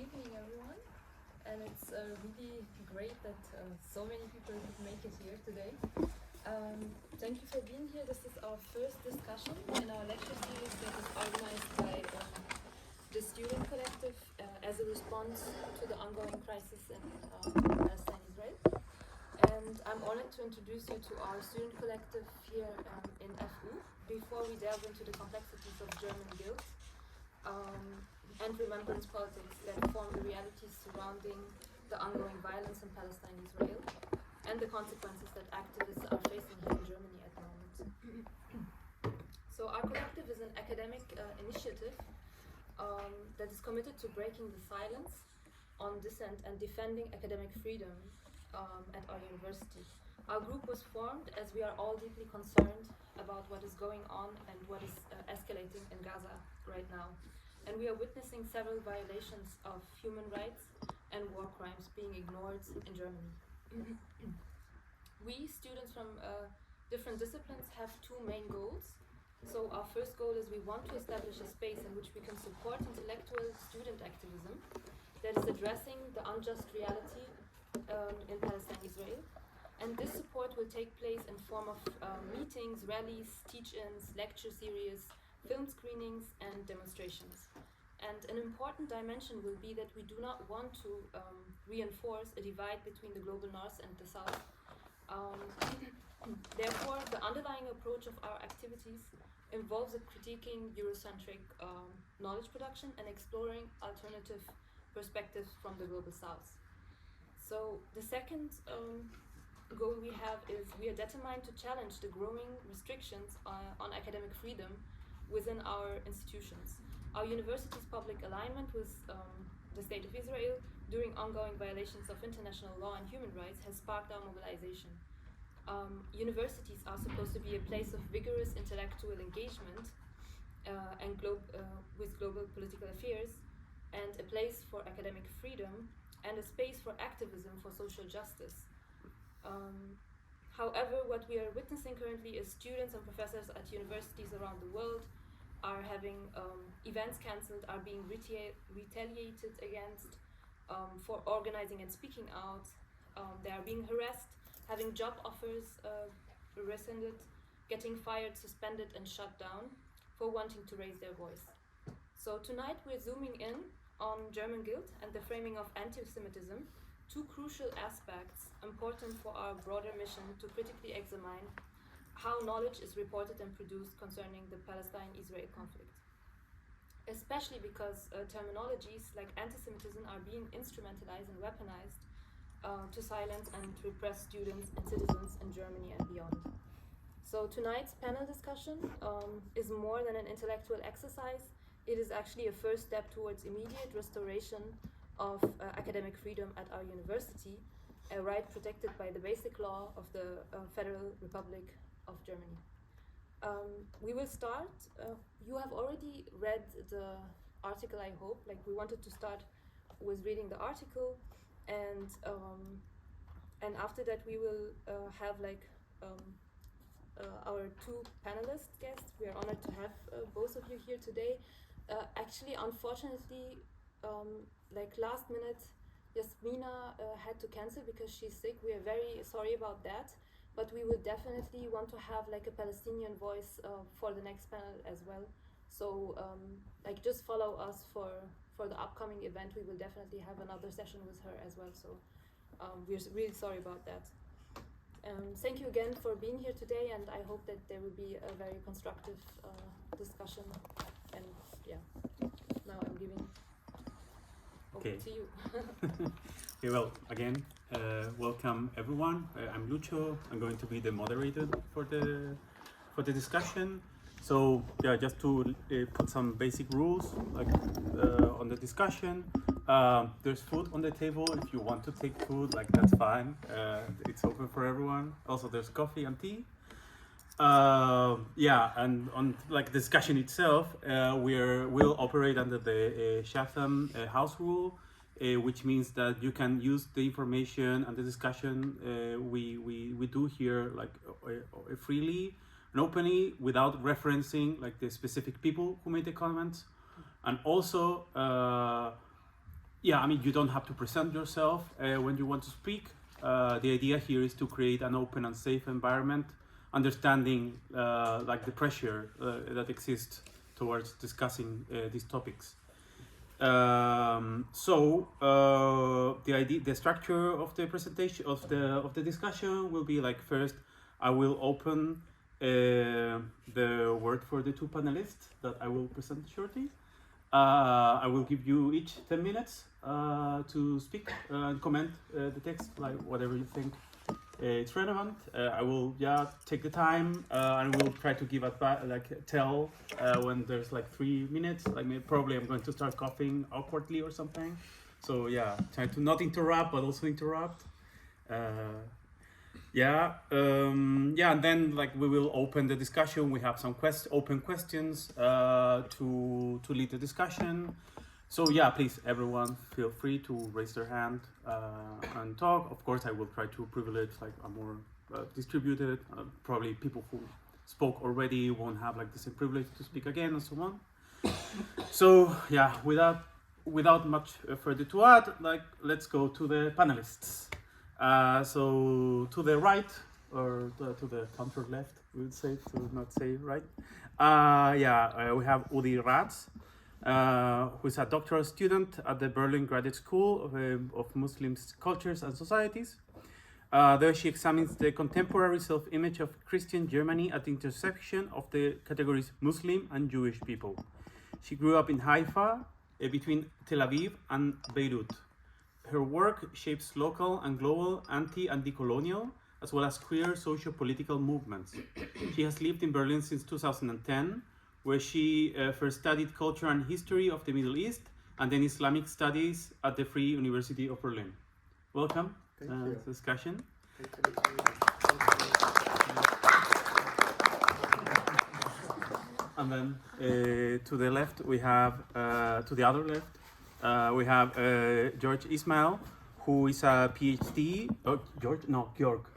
evening, everyone, and it's really great that so many people could make it here today. Thank you for being here. This is our first discussion in our lecture series that is organized by the Student Collective as a response to the ongoing crisis in Palestine and Israel. And I'm honored to introduce you to our Student Collective here in FU before we delve into the complexities of German guilt and remembrance politics that form the realities surrounding the ongoing violence in Palestine and Israel and the consequences that activists are facing here in Germany at the moment. So our collective is an academic initiative that is committed to breaking the silence on dissent and defending academic freedom at our university. Our group was formed as we are all deeply concerned about what is going on and what is escalating in Gaza right now. And we are witnessing several violations of human rights and war crimes being ignored in Germany. We, students from different disciplines, have two main goals. So our first goal is we want to establish a space in which we can support intellectual student activism that is addressing the unjust reality in Palestine and Israel. And this support will take place in form of meetings, rallies, teach-ins, lecture series, film screenings, and demonstrations. And an important dimension will be that we do not want to reinforce a divide between the global north and the south. Therefore, the underlying approach of our activities involves critiquing Eurocentric knowledge production and exploring alternative perspectives from the global south. So the second goal we have is we are determined to challenge the growing restrictions on academic freedom within our institutions. Our university's public alignment with the State of Israel during ongoing violations of international law and human rights has sparked our mobilization. Universities are supposed to be a place of vigorous intellectual engagement and with global political affairs, and a place for academic freedom, and a space for activism for social justice. However, what we are witnessing currently is students and professors at universities around the world are having events cancelled, are being retaliated against for organizing and speaking out. They are being harassed, having job offers rescinded, getting fired, suspended, and shut down for wanting to raise their voice. So tonight we're zooming in on German guilt and the framing of anti-Semitism, two crucial aspects important for our broader mission to critically examine how knowledge is reported and produced concerning the Palestine-Israel conflict. Especially because terminologies like anti-Semitism are being instrumentalized and weaponized to silence and repress students and citizens in Germany and beyond. So tonight's panel discussion is more than an intellectual exercise. It is actually a first step towards immediate restoration of academic freedom at our university, a right protected by the basic law of the Federal Republic of Germany. We will start. You have already read the article, I hope. Like, we wanted to start with reading the article, and after that we will have our two panelist guests. We are honored to have both of you here today. Actually, unfortunately, last minute, Yasmina had to cancel because she's sick. We are very sorry about that, but we will definitely want to have a Palestinian voice for the next panel as well. So just follow us for the upcoming event. We will definitely have another session with her as well. So we're really sorry about that. Thank you again for being here today, and I hope that there will be a very constructive discussion. And yeah, now I'm giving over to you. Okay, well, again, welcome everyone. I'm Lucho. I'm going to be the moderator for the discussion. So yeah, just to put some basic rules on the discussion. There's food on the table. If you want to take food, that's fine. It's open for everyone. Also, there's coffee and tea. And on discussion itself, we'll operate under the Chatham House rule, which means that you can use the information and the discussion we do here freely and openly without referencing the specific people who made the comments, and also yeah, I mean, you don't have to present yourself when you want to speak. The idea here is to create an open and safe environment, understanding like the pressure that exists towards discussing these topics. The structure of the presentation of the discussion will be like, first I will open the word for the two panelists that I will present shortly. I will give you each 10 minutes to speak and comment the text, like whatever you think it's relevant. I will take the time and we'll try to give tell when there's like 3 minutes. Like probably I'm going to start coughing awkwardly or something. So yeah, try to not interrupt but also interrupt. And then like we will open the discussion. We have some open questions to lead the discussion. So yeah, please everyone feel free to raise their hand and talk. Of course, I will try to privilege like a more distributed. Probably people who spoke already won't have like the same privilege to speak again and so on. So yeah, without much further to add, like let's go to the panelists. So to the right, or to the counter left, we would say, to not say right. We have Udi Raz, who is a doctoral student at the Berlin Graduate School of Muslim Cultures and Societies. There she examines the contemporary self-image of Christian Germany at the intersection of the categories Muslim and Jewish people. She grew up in Haifa, between Tel Aviv and Beirut. Her work shapes local and global anti and decolonial, as well as queer socio-political movements. She has lived in Berlin since 2010, where she first studied culture and history of the Middle East, and then Islamic studies at the Free University of Berlin. Welcome to the discussion. And then to the left, we have, to the other left, we have Georg Ismael, who is a PhD. Oh, Georg? No, Georg.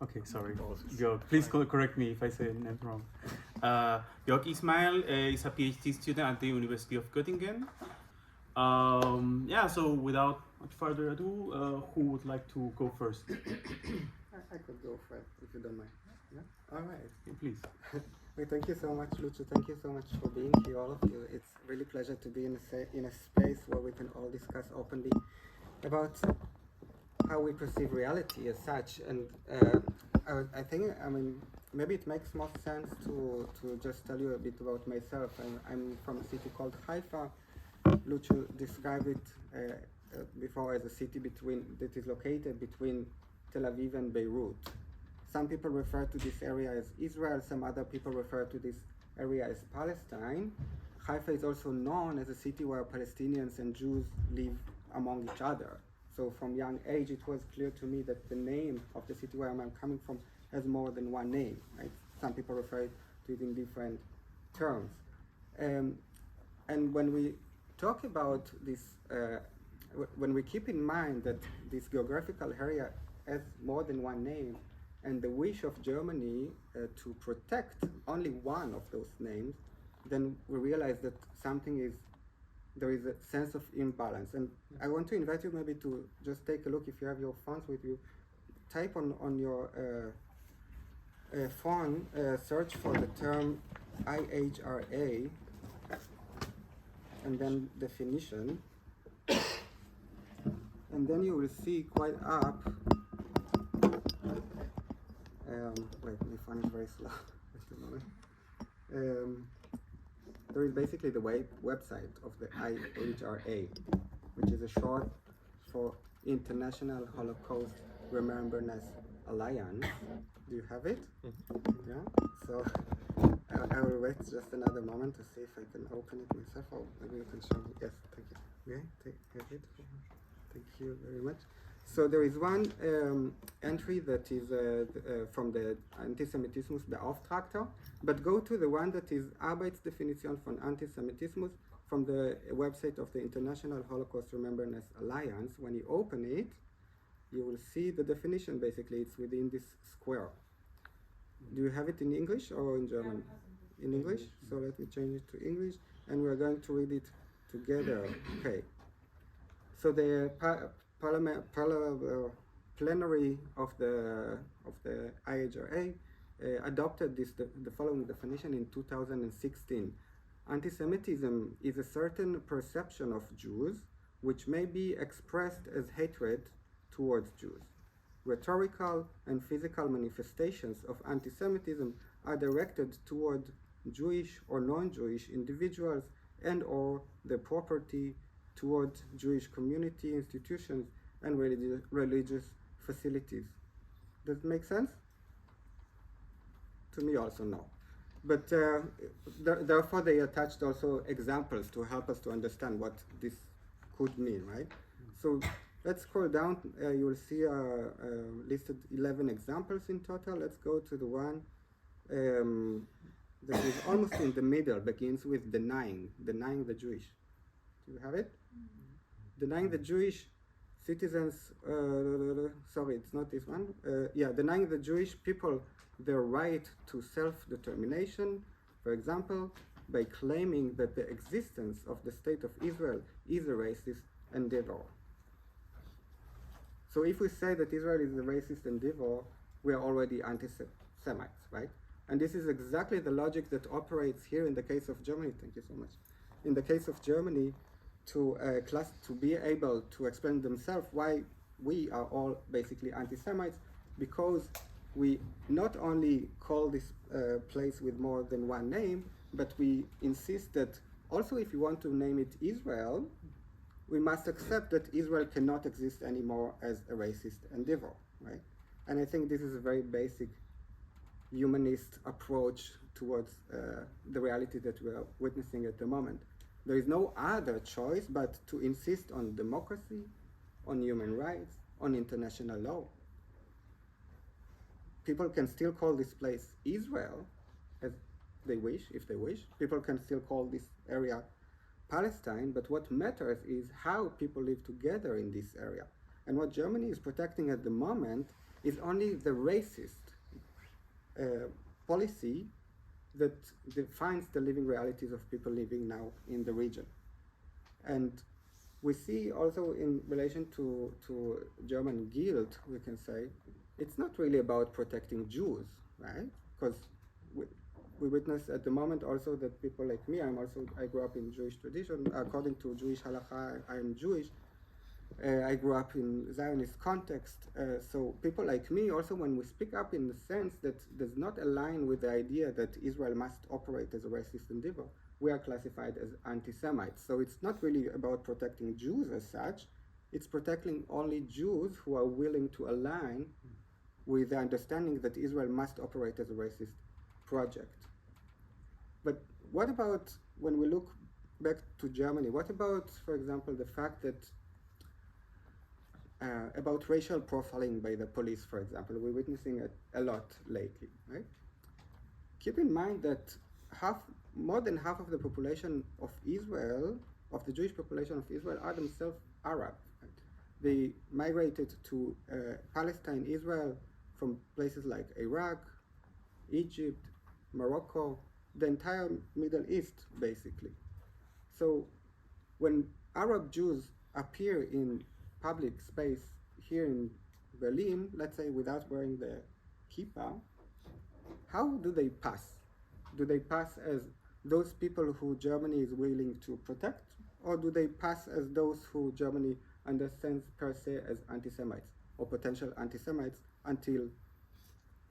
Okay, sorry. Georg. Please correct me if I say it wrong. Georg Ismael is a PhD student at the University of Göttingen. So without much further ado, who would like to go first? I could go first, if you don't mind. Yeah? All right. Please. Well, thank you so much, Lucio. Thank you so much for being here, all of you. It's really a pleasure to be in a space where we can all discuss openly about how we perceive reality as such. And I think, maybe it makes more sense to just tell you a bit about myself. I'm from a city called Haifa. Lucio described it before as a city that is located between Tel Aviv and Beirut. Some people refer to this area as Israel, some other people refer to this area as Palestine. Haifa is also known as a city where Palestinians and Jews live among each other. So from young age, it was clear to me that the name of the city where I'm coming from has more than one name. Right? Some people refer to it in different terms. And when we talk about this, when we keep in mind that this geographical area has more than one name, and the wish of Germany to protect only one of those names, then we realize that there is a sense of imbalance. And I want to invite you maybe to just take a look, if you have your phones with you, type on your phone, search for the term IHRA, and then definition, and then you will see quite up. Wait, my phone is very slow. There is basically the website of the IHRA, which is a short for International Holocaust Remembrance Alliance. Do you have it? Mm-hmm. Yeah. So I will wait just another moment to see if I can open it myself, or maybe you can show me. Yes, thank you. Okay, have it. Thank you very much. So there is one entry that is from the Antisemitismusbeauftragter, but go to the one that is Arbeitsdefinition von Antisemitismus from the website of the International Holocaust Remembrance Alliance. When you open it, you will see the definition. Basically, it's within this square. Do you have it in English or in German? In English? So let me change it to English, and we're going to read it together. Okay. So the plenary of the IHRA adopted the following definition in 2016. Anti-Semitism is a certain perception of Jews which may be expressed as hatred towards Jews. Rhetorical and physical manifestations of anti-Semitism are directed toward Jewish or non-Jewish individuals and or their property, toward Jewish community, institutions, and religious facilities. Does it make sense? To me also no. But therefore they attached also examples to help us to understand what this could mean, right? So let's scroll down. You will see listed 11 examples in total. Let's go to the one that is almost in the middle, begins with denying the Jewish. Do you have it? Denying the Jewish citizens, sorry, it's not this one. Denying the Jewish people their right to self-determination, for example, by claiming that the existence of the state of Israel is a racist endeavor. So if we say that Israel is a racist endeavor, we are already anti-Semites, right? And this is exactly the logic that operates here in the case of Germany. Thank you so much. In the case of Germany, to be able to explain themselves why we are all basically anti-Semites, because we not only call this place with more than one name, but we insist that also if you want to name it Israel, we must accept that Israel cannot exist anymore as a racist endeavor, right? And I think this is a very basic humanist approach towards the reality that we are witnessing at the moment. There is no other choice but to insist on democracy, on human rights, on international law. People can still call this place Israel as they wish, if they wish. People can still call this area Palestine, but what matters is how people live together in this area. And what Germany is protecting at the moment is only the racist policy that defines the living realities of people living now in the region. And we see also in relation to German guilt, we can say, it's not really about protecting Jews, right? Because we witness at the moment also that people like me, I grew up in Jewish tradition. According to Jewish halakha, I am Jewish. I grew up in Zionist context. So people like me also, when we speak up in the sense that does not align with the idea that Israel must operate as a racist endeavor, we are classified as anti-Semites. So it's not really about protecting Jews as such. It's protecting only Jews who are willing to align with the understanding that Israel must operate as a racist project. But what about when we look back to Germany? What about, for example, the fact that about racial profiling by the police, for example, we're witnessing it a lot lately, right? Keep in mind that more than half of the population of Israel, of the Jewish population of Israel, are themselves Arab. Right? They migrated to Palestine, Israel, from places like Iraq, Egypt, Morocco, the entire Middle East, basically. So when Arab Jews appear in public space here in Berlin, let's say without wearing the kippah, how do they pass? Do they pass as those people who Germany is willing to protect, or do they pass as those who Germany understands per se as anti-Semites or potential anti-Semites until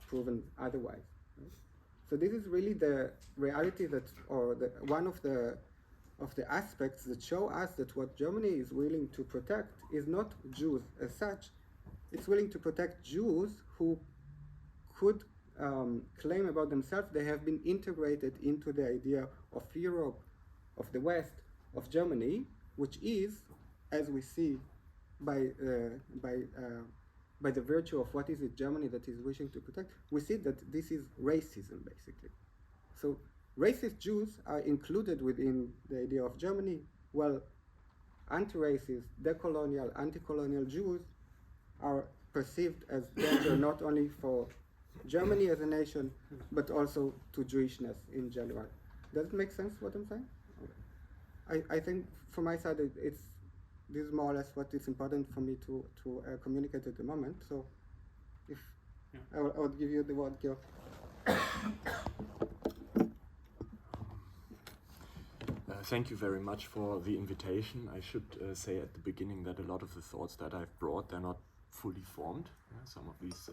proven otherwise? Right? So this is really the reality that, or one of the aspects that show us that what Germany is willing to protect is not Jews as such. It's willing to protect Jews who could claim about themselves they have been integrated into the idea of Europe, of the West, of Germany, which is, as we see by the virtue of what is it Germany that is wishing to protect, we see that this is racism, basically. So racist Jews are included within the idea of Germany, while anti-racist, decolonial, anti-colonial Jews are perceived as danger not only for Germany as a nation, but also to Jewishness in general. Does it make sense what I'm saying? I think from my side it's this is more or less what is important for me to communicate at the moment. So, if I would give you the word, Georg. Thank you very much for the invitation. I should say at the beginning that a lot of the thoughts that I've brought, they're not fully formed. Some of these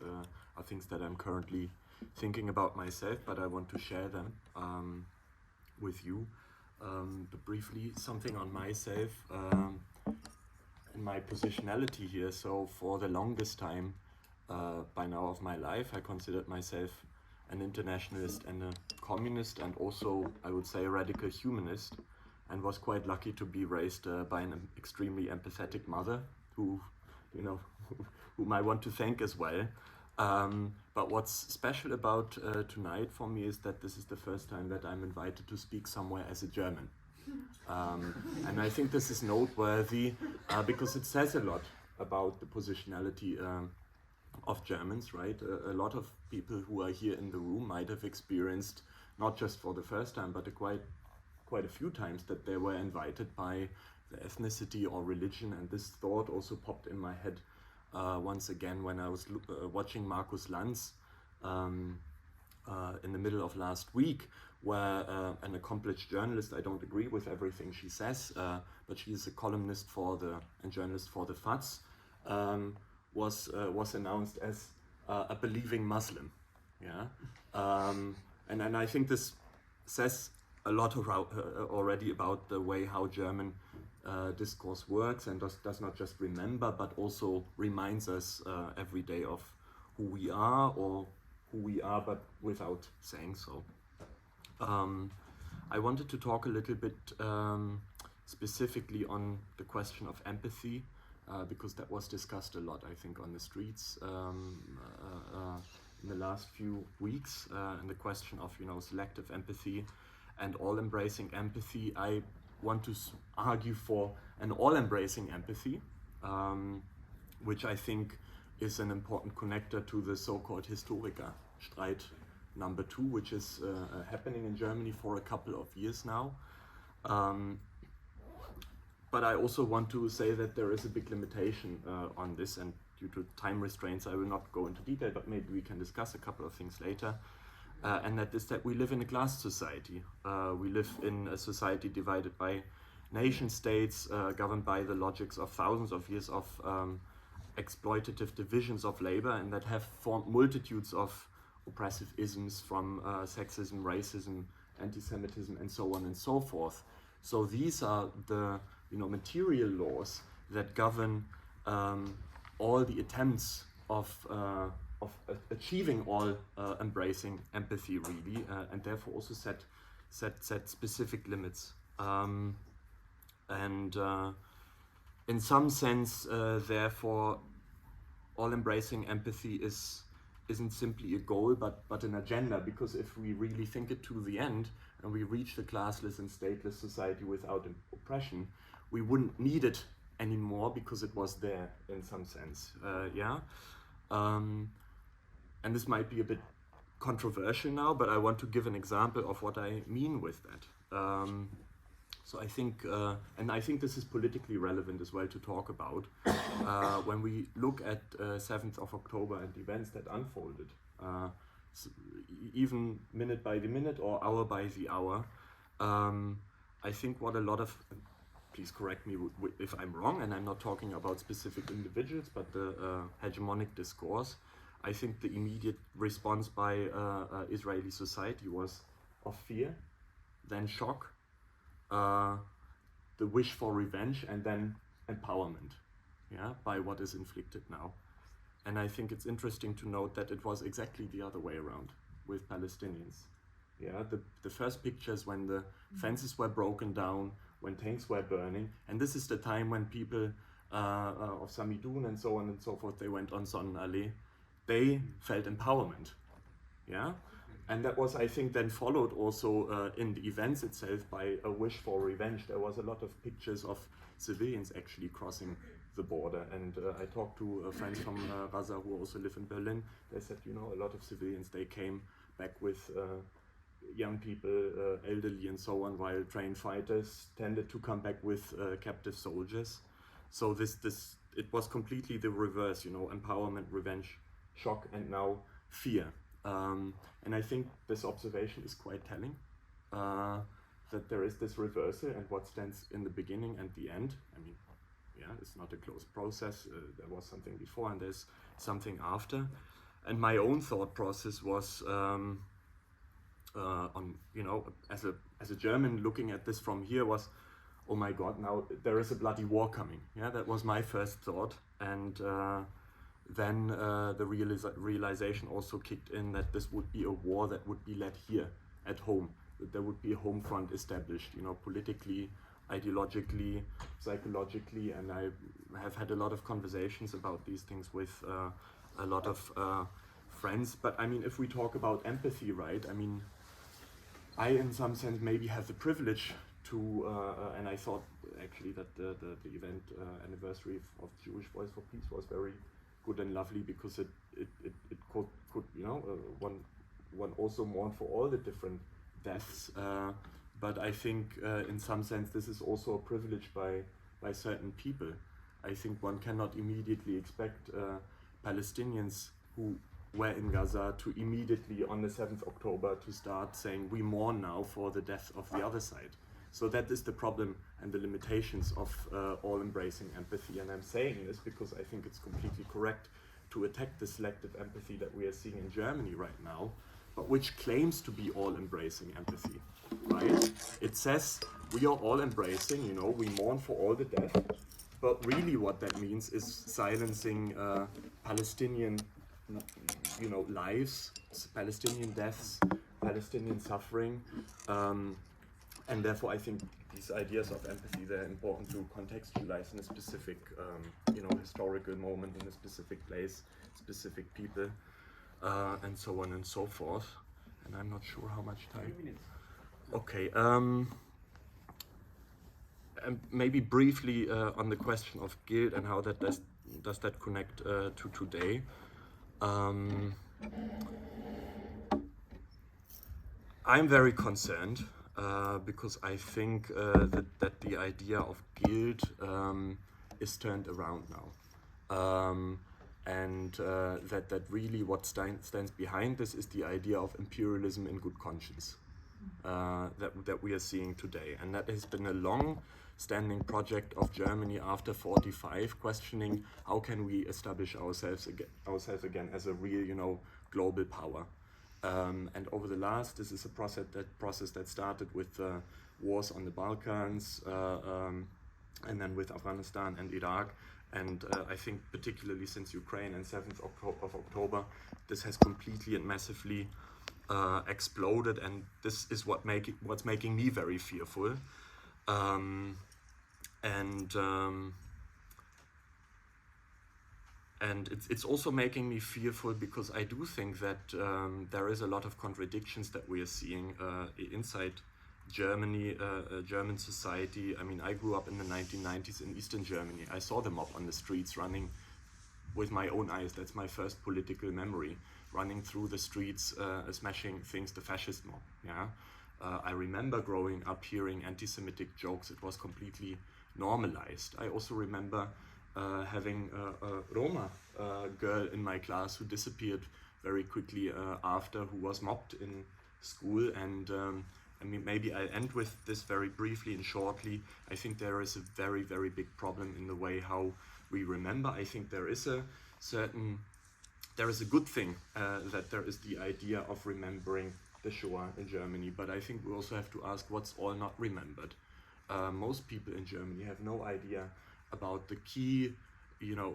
are things that I'm currently thinking about myself, but I want to share them with you. But briefly, something on myself and my positionality here. So for the longest time, by now of my life, I considered myself an internationalist and a communist, and also, I would say, a radical humanist, and was quite lucky to be raised by an extremely empathetic mother who, whom I want to thank as well. But what's special about tonight for me is that this is the first time that I'm invited to speak somewhere as a German. And I think this is noteworthy because it says a lot about the positionality of Germans, right? A lot of people who are here in the room might have experienced, not just for the first time, but quite a few times, that they were invited by the ethnicity or religion, and this thought also popped in my head once again when I was watching Markus Lanz in the middle of last week, where an accomplished journalist, I don't agree with everything she says, but she is a columnist and journalist for the FAZ, was announced as a believing Muslim. Yeah, and I think this says a lot already about the way how German discourse works, and does not just remember, but also reminds us every day of who we are, or who we are, but without saying so. I wanted to talk a little bit specifically on the question of empathy, because that was discussed a lot, I think, on the streets in the last few weeks, and the question of selective empathy and all-embracing empathy. I want to argue for an all-embracing empathy, which I think is an important connector to the so-called Historikerstreit number 2, which is happening in Germany for a couple of years now. But I also want to say that there is a big limitation on this, and due to time restraints I will not go into detail, but maybe we can discuss a couple of things later. And that is that we live in a class society. We live in a society divided by nation states, governed by the logics of thousands of years of exploitative divisions of labor, and that have formed multitudes of oppressive isms, from sexism, racism, anti-Semitism, and so on and so forth. So these are the material laws that govern all the attempts of achieving all embracing empathy, really, and therefore also set specific limits. And in some sense, therefore, all embracing empathy isn't simply a goal, but an agenda, because if we really think it to the end and we reach the classless and stateless society without oppression, we wouldn't need it anymore because it was there in some sense. And this might be a bit controversial now, but I want to give an example of what I mean with that. So I think, and I think this is politically relevant as well to talk about, when we look at 7th of October and events that unfolded, even minute by the minute or hour by the hour. I think what a lot of, please correct me if I'm wrong, and I'm not talking about specific individuals, but the hegemonic discourse, I think the immediate response by Israeli society was of fear, then shock, the wish for revenge, and then empowerment, by what is inflicted now. And I think it's interesting to note that it was exactly the other way around with Palestinians. The first pictures when the fences were broken down, when tanks were burning, and this is the time when people of Samidun and so on and so forth, they went on Sonnenallee, they felt empowerment, and that was, I think, then followed also in the events itself by a wish for revenge. There was a lot of pictures of civilians actually crossing the border, and I talked to friends from Gaza who also live in Berlin. They said, a lot of civilians, they came back with young people, elderly and so on, while trained fighters tended to come back with captive soldiers. So it was completely the reverse, you know, empowerment, revenge, shock, and now fear. And I think this observation is quite telling, that there is this reversal, and what stands in the beginning and the end. I mean, yeah, it's not a closed process. There was something before and there's something after. And my own thought process was on, you know, as a German looking at this from here was, oh my God, now there is a bloody war coming. Yeah, that was my first thought. And then the realization also kicked in that this would be a war that would be led here at home, that there would be a home front established, you know, politically, ideologically, psychologically. And I have had a lot of conversations about these things with a lot of friends. But I mean, if we talk about empathy, right, I mean, I in some sense maybe have the privilege to, and I thought actually that the event anniversary of Jewish Voice for Peace was very good and lovely, because it could you know, one also mourn for all the different deaths, but I think in some sense this is also a privilege by certain people. I think one cannot immediately expect Palestinians who were in Gaza to immediately on the 7th October to start saying we mourn now for the death of the other side. So that is the problem and the limitations of all-embracing empathy. And I'm saying this because I think it's completely correct to attack the selective empathy that we are seeing in Germany right now, but which claims to be all-embracing empathy, right? It says we are all-embracing, you know, we mourn for all the death, but really what that means is silencing Palestinian, you know, lives, Palestinian deaths, Palestinian suffering, and therefore I think these ideas of empathy, they're important to contextualize in a specific, you know, historical moment, in a specific place, specific people, and so on and so forth. And I'm not sure how much time. 3 minutes. Okay. And maybe briefly on the question of guilt and how that does that connect to today. I'm very concerned because I think that the idea of guilt is turned around now, and that really what stands behind this is the idea of imperialism in good conscience that we are seeing today, and that has been a long-standing project of Germany after 45, questioning how can we establish ourselves again as a real, you know, global power. And over the last, this is a process that started with wars on the Balkans, and then with Afghanistan and Iraq, and I think particularly since Ukraine and 7th of October, this has completely and massively exploded, and this is what's making me very fearful. And it's also making me fearful because I do think that there is a lot of contradictions that we are seeing inside Germany, German society. I mean, I grew up in the 1990s in Eastern Germany. I saw the mob on the streets running with my own eyes. That's my first political memory, running through the streets, smashing things, the fascist mob. Yeah, I remember growing up hearing anti-Semitic jokes. It was completely normalized. I also remember having a Roma girl in my class who disappeared very quickly after, who was mobbed in school. And I mean, maybe I'll end with this very briefly and shortly. I think there is a very, very big problem in the way how we remember. I think there is a good thing that there is the idea of remembering the Shoah in Germany, but I think we also have to ask what's all not remembered. Most people in Germany have no idea about the key, you know,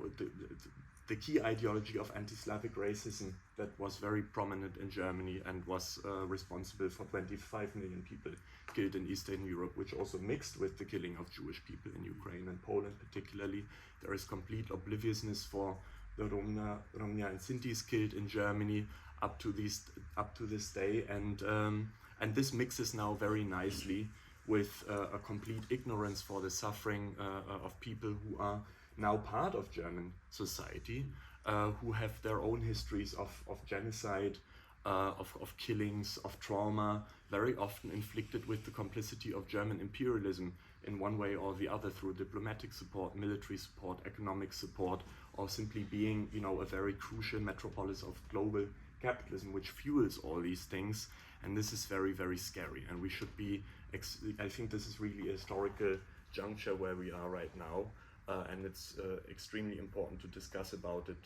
the key ideology of anti-Slavic racism that was very prominent in Germany and was responsible for 25 million people killed in Eastern Europe, which also mixed with the killing of Jewish people in Ukraine and Poland particularly. There is complete obliviousness for the Roma and Sintis killed in Germany up to this day, and this mixes now very nicely with a complete ignorance for the suffering of people who are now part of German society, who have their own histories of genocide, of killings, of trauma, very often inflicted with the complicity of German imperialism in one way or the other, through diplomatic support, military support, economic support, or simply being, you know, a very crucial metropolis of global capitalism, which fuels all these things. And this is very, very scary. And we should be, I think this is really a historical juncture where we are right now. And it's extremely important to discuss about it.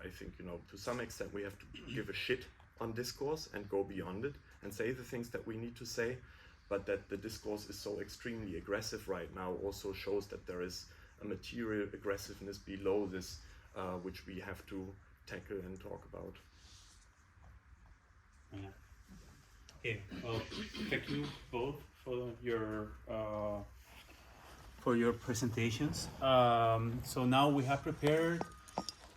I think, you know, to some extent we have to give a shit on discourse and go beyond it and say the things that we need to say. But that the discourse is so extremely aggressive right now also shows that there is a material aggressiveness below this, which we have to tackle and talk about. Yeah. Okay. Well, thank you both for your presentations. So now we have prepared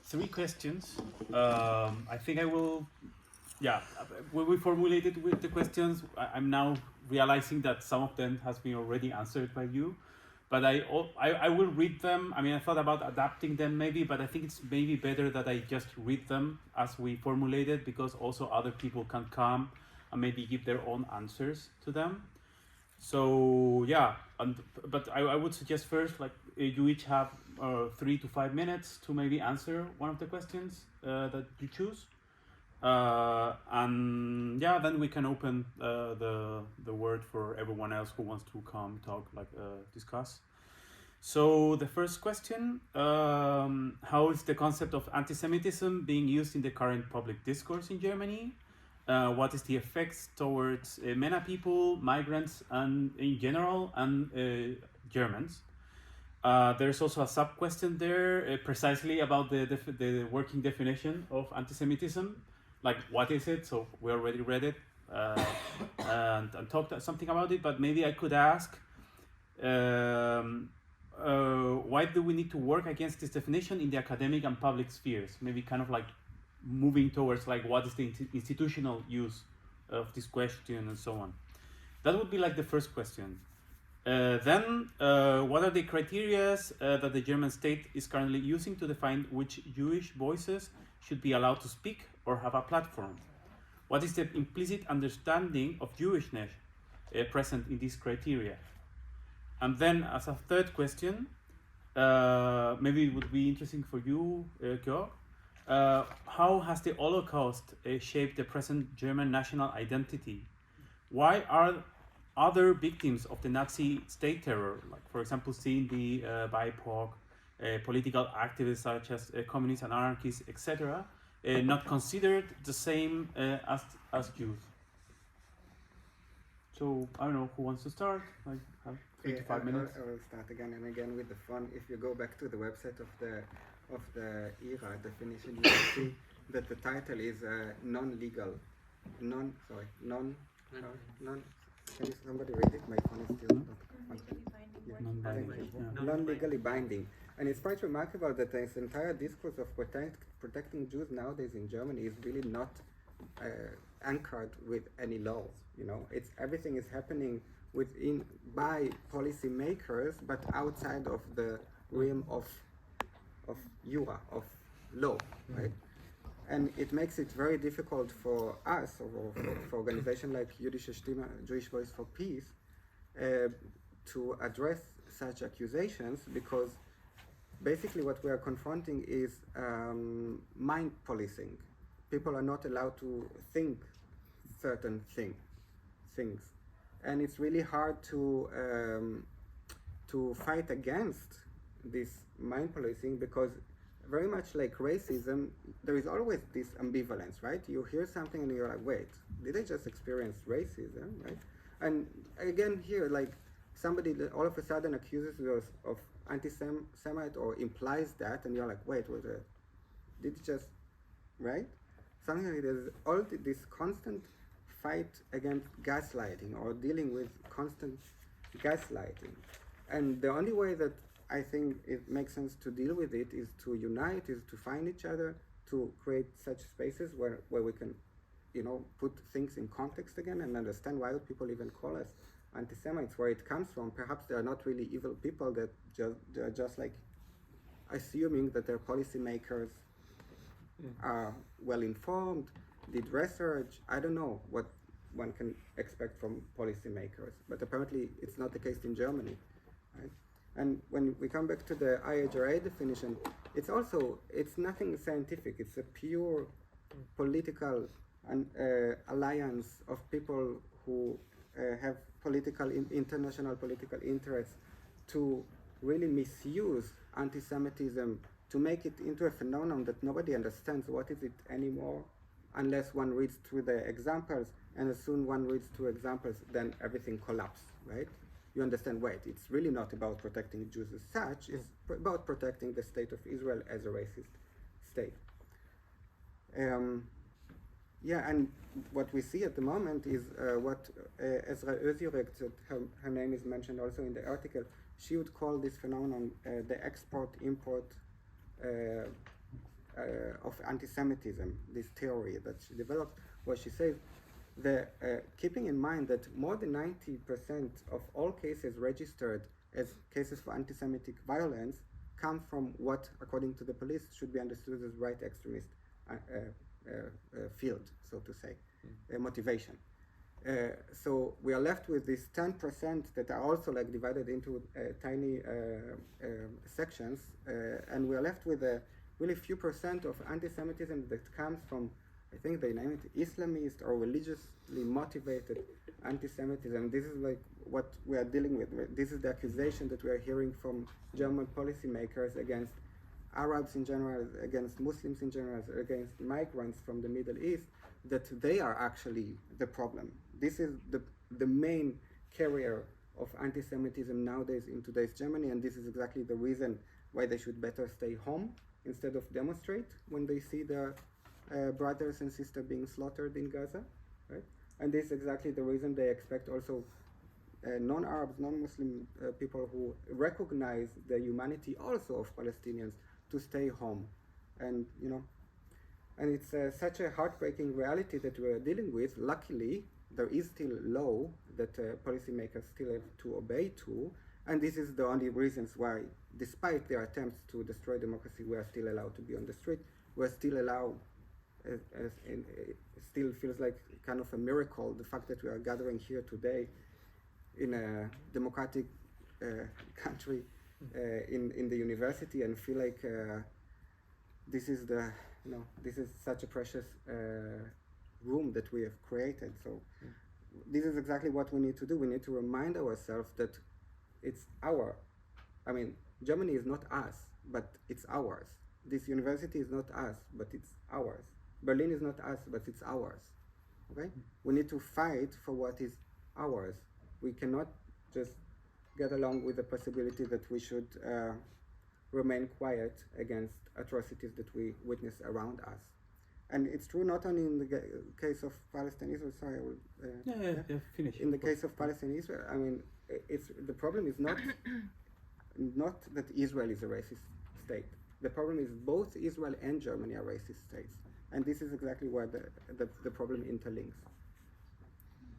3 questions. I think I will. Yeah, when we formulated with the questions, I'm now realizing that some of them has been already answered by you, but I will read them. I mean, I thought about adapting them maybe, but I think it's maybe better that I just read them as we formulated, because also other people can come and maybe give their own answers to them. So yeah, but I would suggest first, like, you each have 3 to 5 minutes to maybe answer one of the questions that you choose. And yeah, then we can open the word for everyone else who wants to come, talk, discuss. So the first question, how is the concept of anti-Semitism being used in the current public discourse in Germany? What is the effects towards MENA people, migrants, and in general, and Germans? There's also a sub-question there, precisely about the working definition of anti-Semitism. Like, what is it? So we already read it and talked something about it, but maybe I could ask, why do we need to work against this definition in the academic and public spheres? Maybe kind of like moving towards, like, what is the institutional use of this question and so on. That would be like the first question. Then, what are the criteria that the German state is currently using to define which Jewish voices should be allowed to speak or have a platform? What is the implicit understanding of Jewishness present in these criteria? And then, as a third question, maybe it would be interesting for you, Georg, how has the Holocaust shaped the present German national identity? Why are other victims of the Nazi state terror, like, for example, seeing the BIPOC, political activists such as communists and anarchists, etc., not considered the same as Jews? So I don't know who wants to start. I have 3 to 5 minutes. I will start again and again with the fun. If you go back to the website of the ERA definition, you will see that the title is non-legal, can you somebody read it? My phone is still not non-legally binding. And it's quite remarkable that this entire discourse of protecting Jews nowadays in Germany is really not anchored with any law. You know, everything is happening by policy makers, but outside of the realm of Jura, of law, right? And it makes it very difficult for us, or for organizations like Jüdische Stimme, Jewish Voice for Peace, to address such accusations, because basically what we are confronting is mind policing. People are not allowed to think certain things. And it's really hard to fight against this mind policing, because very much like racism, there is always this ambivalence, right? You hear something and you're like, wait, did I just experience racism, right? And again here, like, somebody that all of a sudden accuses you of anti-Semite or implies that, and you're like, wait, did it just, right? Something like there's all this constant fight against gaslighting, or dealing with constant gaslighting. And the only way that I think it makes sense to deal with it is to unite, is to find each other, to create such spaces where we can, you know, put things in context again and understand why people even call us anti-Semites, where it comes from. Perhaps they are not really evil people, that they're just like assuming that their policymakers are well informed, did research. I don't know what one can expect from policymakers. But apparently it's not the case in Germany, right? And when we come back to the IHRA definition, it's nothing scientific. It's a pure political alliance of people who have international political interests to really misuse anti-Semitism to make it into a phenomenon that nobody understands what is it anymore, unless one reads through the examples, and as soon one reads through examples, then everything collapses, right? You understand, wait, it's really not about protecting Jews as such, it's about protecting the state of Israel as a racist state. Yeah, and what we see at the moment is what Ezra Özürek, her name is mentioned also in the article, she would call this phenomenon the export-import of anti-Semitism, this theory that she developed, where she says, keeping in mind that more than 90% of all cases registered as cases for anti-Semitic violence come from what, according to the police, should be understood as right extremist field, so to say, motivation. So we are left with these 10% that are also like divided into tiny sections, and we are left with a really few percent of anti-Semitism that comes from, I think they name it Islamist or religiously motivated anti-Semitism. This is like what we are dealing with. This is the accusation that we are hearing from German policymakers against Arabs in general, against Muslims in general, against migrants from the Middle East, that they are actually the problem. This is the main carrier of anti-Semitism nowadays in today's Germany, and this is exactly the reason why they should better stay home instead of demonstrate when they see their brothers and sisters being slaughtered in Gaza, right? And this is exactly the reason they expect also non-Arabs, non-Muslim people who recognize the humanity also of Palestinians to stay home. And and it's such a heartbreaking reality that we're dealing with. Luckily, there is still law that policymakers still have to obey to, and this is the only reasons why, despite their attempts to destroy democracy, we are still allowed to be on the street. We're still allowed, it still feels like kind of a miracle, the fact that we are gathering here today in a democratic country in the university, and feel like this is this is such a precious room that we have created. So this is exactly what we need to do. We need to remind ourselves that it's Germany is not us, but it's ours. This university is not us, but it's ours. Berlin is not us, but it's ours. Okay? We need to fight for what is ours. We cannot just get along with the possibility that we should remain quiet against atrocities that we witness around us. And it's true not only in the case of Palestine and Israel. Sorry, I will finish. In the case of Palestine and Israel, the problem is not that Israel is a racist state. The problem is both Israel and Germany are racist states, and this is exactly where the problem interlinks.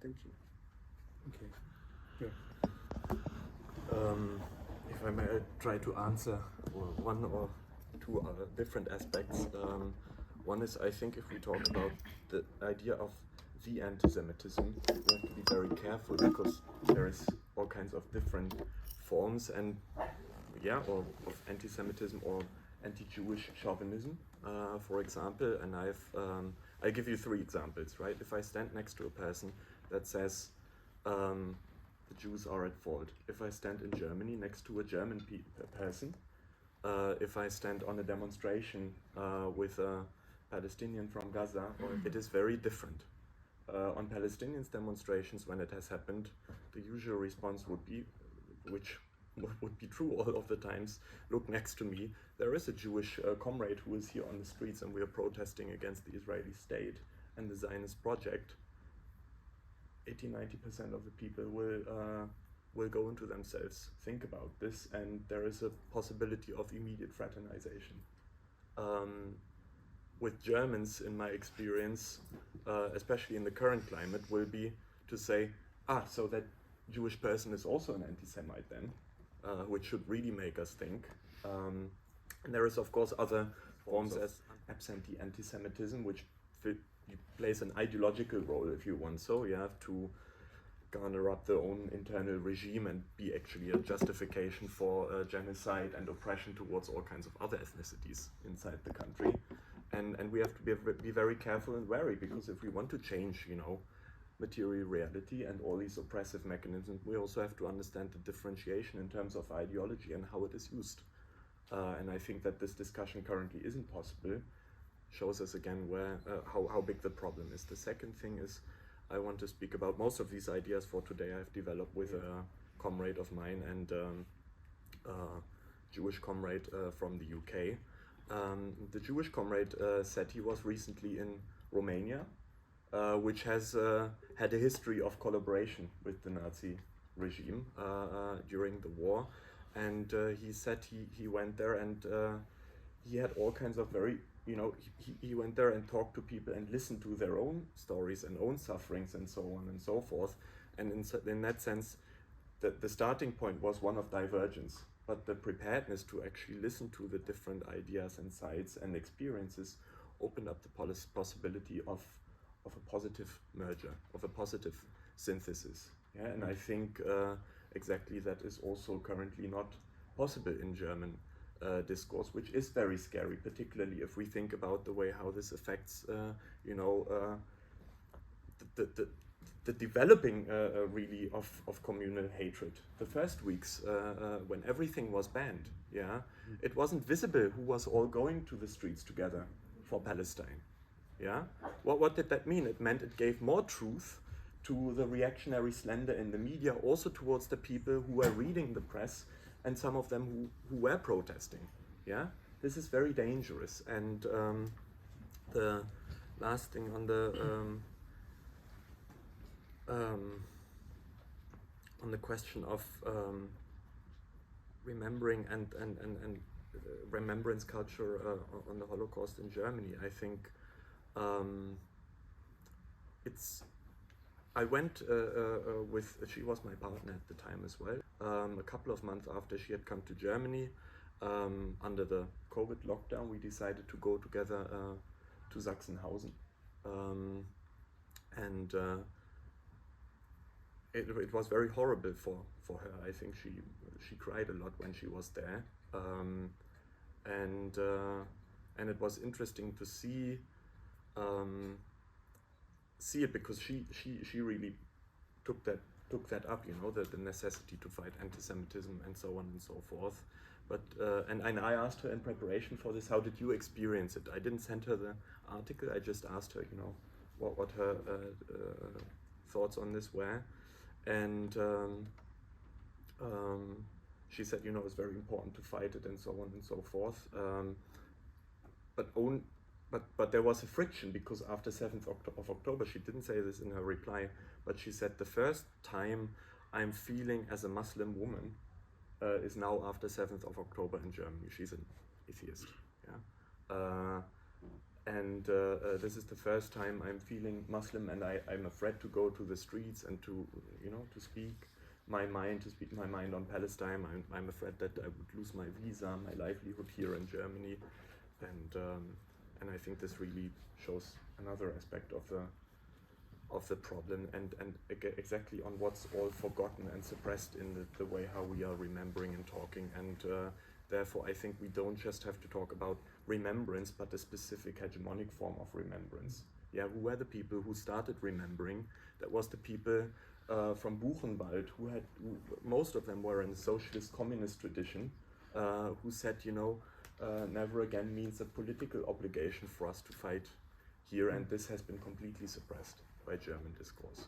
Thank you. Okay. If I may try to answer one or two other different aspects. One is, I think, if we talk about the idea of the anti-Semitism, we have to be very careful, because there is all kinds of different forms of anti-Semitism or anti-Jewish chauvinism, for example. And I'll give you 3 examples, right? If I stand next to a person that says the Jews are at fault, if I stand in Germany next to a German person, if I stand on a demonstration with a Palestinian from Gaza, it is very different. On Palestinians' demonstrations, when it has happened, the usual response would be, which would be true all of the times, look next to me, there is a Jewish comrade who is here on the streets, and we are protesting against the Israeli state and the Zionist project. 80-90% of the people will go into themselves, think about this, and there is a possibility of immediate fraternization. With Germans, in my experience, especially in the current climate, will be to say, so that Jewish person is also an anti-Semite then, which should really make us think. And there is, of course, other forms as absentee anti-Semitism, which plays an ideological role, if you want. So you have to garner up their own internal regime and be actually a justification for genocide and oppression towards all kinds of other ethnicities inside the country. And we have to be very careful and wary, because if we want to change, you know, material reality and all these oppressive mechanisms, we also have to understand the differentiation in terms of ideology and how it is used. And I think that this discussion currently isn't possible. Shows us again where how big the problem is. The second thing is, I want to speak about most of these ideas for today I've developed with a comrade of mine and Jewish comrade from the UK. The Jewish comrade said he was recently in Romania, which has had a history of collaboration with the Nazi regime during the war. And he said he went there and he had all kinds of very, you know, he went there and talked to people and listened to their own stories and own sufferings and so on and so forth. And in that sense, the starting point was one of divergence, but the preparedness to actually listen to the different ideas and sides and experiences opened up the possibility of a positive merger, of a positive synthesis. Yeah, and I think exactly that is also currently not possible in German discourse, which is very scary, particularly if we think about the way how this affects, you know, the developing really of communal hatred. The first weeks when everything was banned, yeah, it wasn't visible who was all going to the streets together for Palestine. Yeah, what did that mean? It meant it gave more truth to the reactionary slander in the media, also towards the people who were reading the press and some of them who were protesting. Yeah, this is very dangerous. And the last thing on the question of remembering and remembrance culture on the Holocaust in Germany, I think I went with, she was my partner at the time as well, a couple of months after she had come to Germany. Under the COVID lockdown, we decided to go together to Sachsenhausen. And it was very horrible for her. I think she cried a lot when she was there. And it was interesting to see it, because she really took that up, you know, the necessity to fight anti-Semitism and so on and so forth. But and I asked her in preparation for this, how did you experience it? I didn't send her the article. I just asked her, you know, what her thoughts on this were, and she said, you know, it's very important to fight it and so on and so forth. But there was a friction, because after 7th of October, she didn't say this in her reply, but she said, the first time I'm feeling as a Muslim woman is now after 7th of October in Germany. She's an atheist. Yeah? And this is the first time I'm feeling Muslim, and I'm afraid to go to the streets and to, you know, to speak my mind on Palestine. I'm afraid that I would lose my visa, my livelihood here in Germany. And I think this really shows another aspect of the problem, and exactly on what's all forgotten and suppressed in the way how we are remembering and talking. And therefore, I think we don't just have to talk about remembrance, but a specific hegemonic form of remembrance. Yeah, who were the people who started remembering? That was the people from Buchenwald, who most of them were in the socialist communist tradition, who said, you know, never again means a political obligation for us to fight here, and this has been completely suppressed by German discourse.